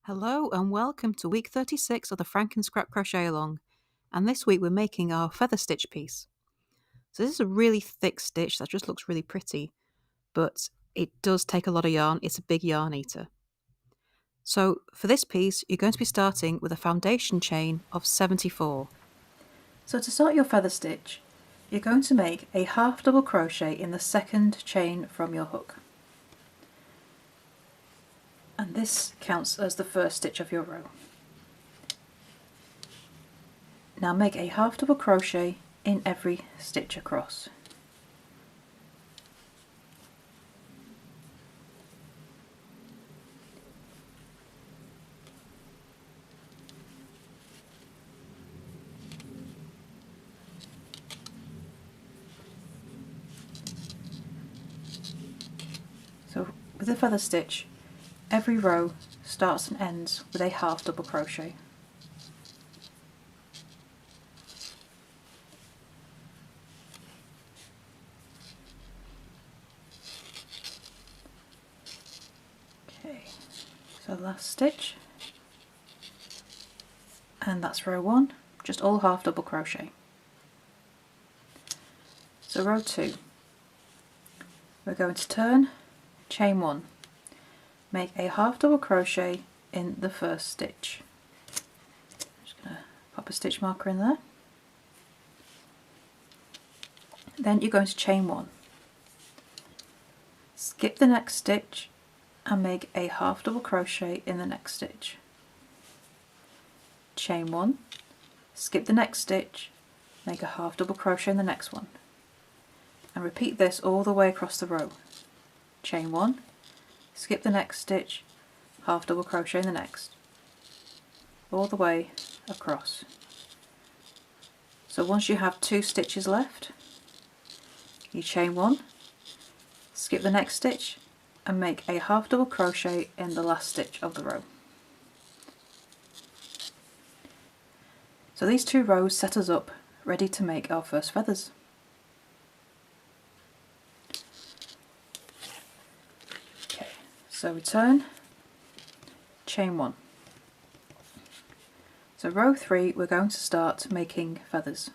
Hello and welcome to week 36 of the FrankenScrap Crochet Along, and this week we're making our feather stitch piece. So this is a really thick stitch that just looks really pretty, but it does take a lot of yarn. It's a big yarn eater. So for this piece you're going to be starting with a foundation chain of 74. So to start your feather stitch you're going to make a half double crochet in the second chain from your hook. And this counts as the first stitch of your row. Now make a half double crochet in every stitch across. So with the feather stitch, every row starts and ends with a half double crochet. Okay, so last stitch, and that's row 1, just all half double crochet. So row 2, we're going to turn, chain 1, make a half double crochet in the first stitch. I'm just going to pop a stitch marker in there. Then you're going to chain 1, skip the next stitch and make a half double crochet in the next stitch. Chain 1, skip the next stitch, make a half double crochet in the next one, and repeat this all the way across the row. Chain 1, skip the next stitch, half double crochet in the next, all the way across. So once you have 2 stitches left, you chain 1, skip the next stitch and make a half double crochet in the last stitch of the row. So these 2 rows set us up ready to make our first feathers. Okay, so we turn, chain 1. So row 3 we're going to start making feathers.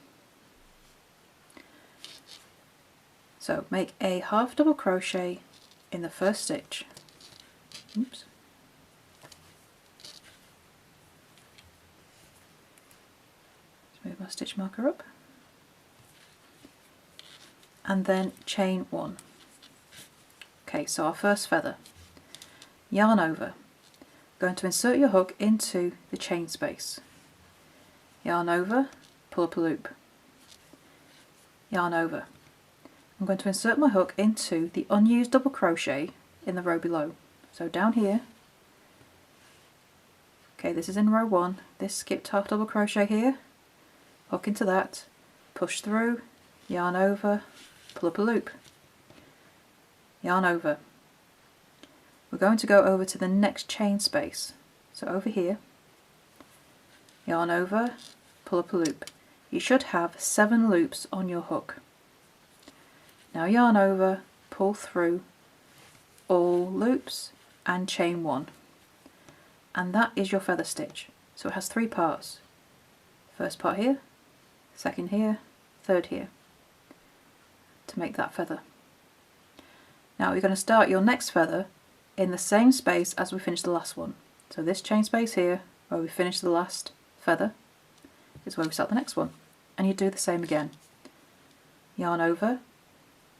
So make a half double crochet in the first stitch. Oops. Move my stitch marker up, and then chain 1. Okay, so our first feather. Yarn over. Going to insert your hook into the chain space. Yarn over, pull up a loop. Yarn over. I'm going to insert my hook into the unused double crochet in the row below. So down here. Okay, this is in row 1. This skipped half double crochet here. Hook into that, push through, yarn over, pull up a loop, yarn over. We're going to go over to the next chain space, so over here, yarn over, pull up a loop. You should have 7 loops on your hook. Now yarn over, pull through all loops and chain 1, and that is your feather stitch. So it has 3 parts. First part here, second here, third here, to make that feather. Now you're going to start your next feather in the same space as we finished the last one. So this chain space here, where we finished the last feather, is where we start the next one. And you do the same again. Yarn over,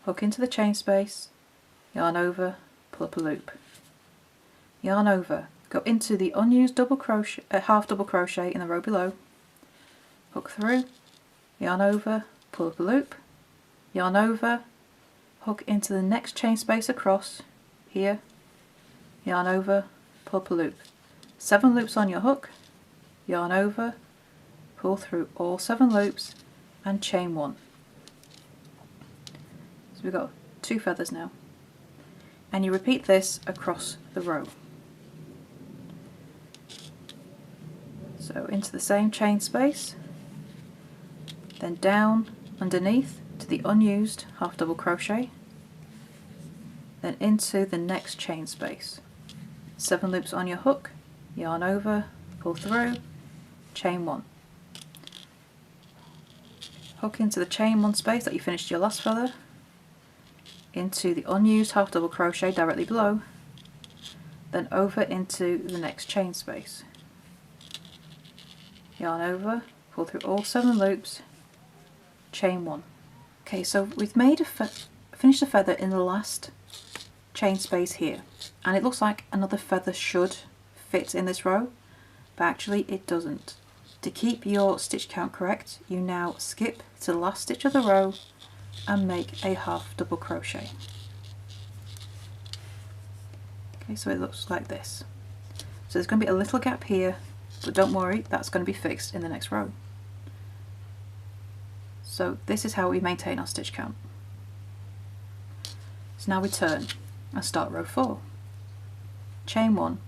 hook into the chain space, yarn over, pull up a loop. Yarn over, go into the unused double crochet, half double crochet in the row below, hook through, yarn over, pull up a loop, yarn over, hook into the next chain space across, here, yarn over, pull up a loop. 7 loops on your hook, yarn over, pull through all 7 loops and chain 1. So we've got 2 feathers now. And you repeat this across the row. So into the same chain space, then down underneath to the unused half double crochet, then into the next chain space. 7 loops on your hook, yarn over, pull through, chain 1. Hook into the chain 1 space that you finished your last feather, into the unused half double crochet directly below, then over into the next chain space. Yarn over, pull through all 7 loops, chain 1. Okay, so we've made finished a feather in the last chain space here, and it looks like another feather should fit in this row, but actually it doesn't. To keep your stitch count correct, you now skip to the last stitch of the row and make a half double crochet. Okay, so it looks like this. So there's going to be a little gap here, but don't worry, that's going to be fixed in the next row. So this is how we maintain our stitch count. So now we turn and start row 4. Chain 1,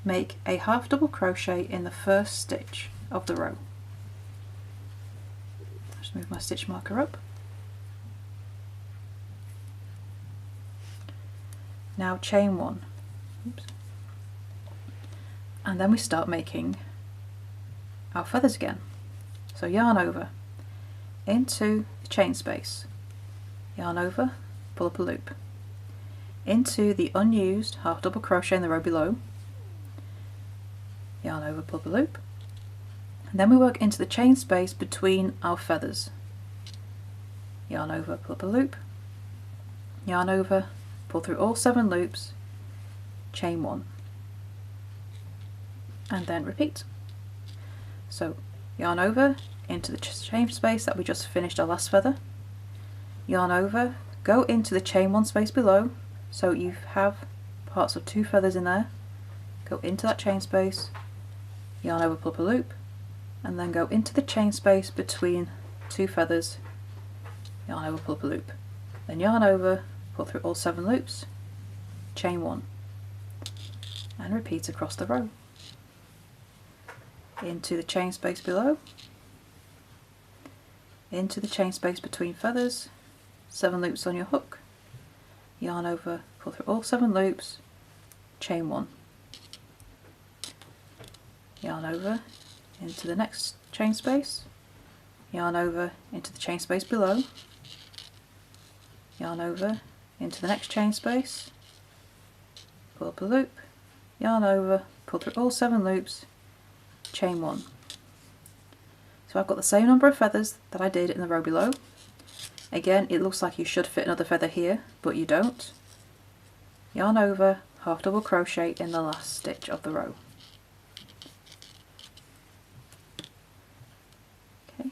make a half double crochet in the first stitch of the row. Just move my stitch marker up. Now chain 1. Oops. And then we start making our feathers again. So yarn over, into the chain space, yarn over, pull up a loop, into the unused half double crochet in the row below, yarn over, pull up a loop, and then we work into the chain space between our feathers. Yarn over, pull up a loop, yarn over, pull through all 7 loops, chain 1, and then repeat. So yarn over into the chain space that we just finished our last feather, yarn over, go into the chain 1 space below, so you have parts of 2 feathers in there, go into that chain space, yarn over, pull up a loop, and then go into the chain space between 2 feathers, yarn over, pull up a loop, then yarn over, pull through all 7 loops, chain 1, and repeat across the row. Into the chain space below, into the chain space between feathers, 7 loops on your hook, yarn over, pull through all 7 loops, chain 1, yarn over into the next chain space, yarn over into the chain space below, yarn over into the next chain space, pull up a loop, yarn over, pull through all 7 loops, chain 1. So I've got the same number of feathers that I did in the row below. Again, it looks like you should fit another feather here, but you don't. Yarn over, half double crochet in the last stitch of the row. Okay,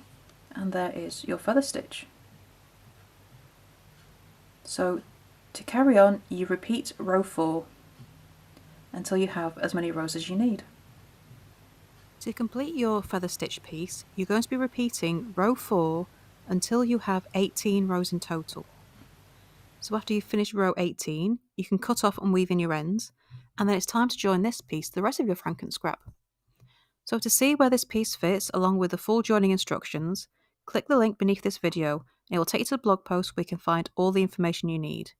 and there is your feather stitch. So to carry on, you repeat row 4 until you have as many rows as you need. To complete your feather stitch piece, you're going to be repeating row 4 until you have 18 rows in total. So after you finish row 18, you can cut off and weave in your ends, and then it's time to join this piece to the rest of your FrankenScrap. So to see where this piece fits along with the full joining instructions, click the link beneath this video and it will take you to the blog post where you can find all the information you need.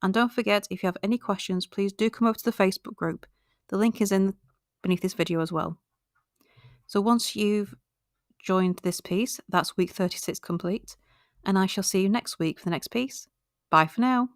And don't forget, if you have any questions, please do come over to the Facebook group. The link is beneath this video as well. So once you've joined this piece, that's week 36 complete, and I shall see you next week for the next piece. Bye for now.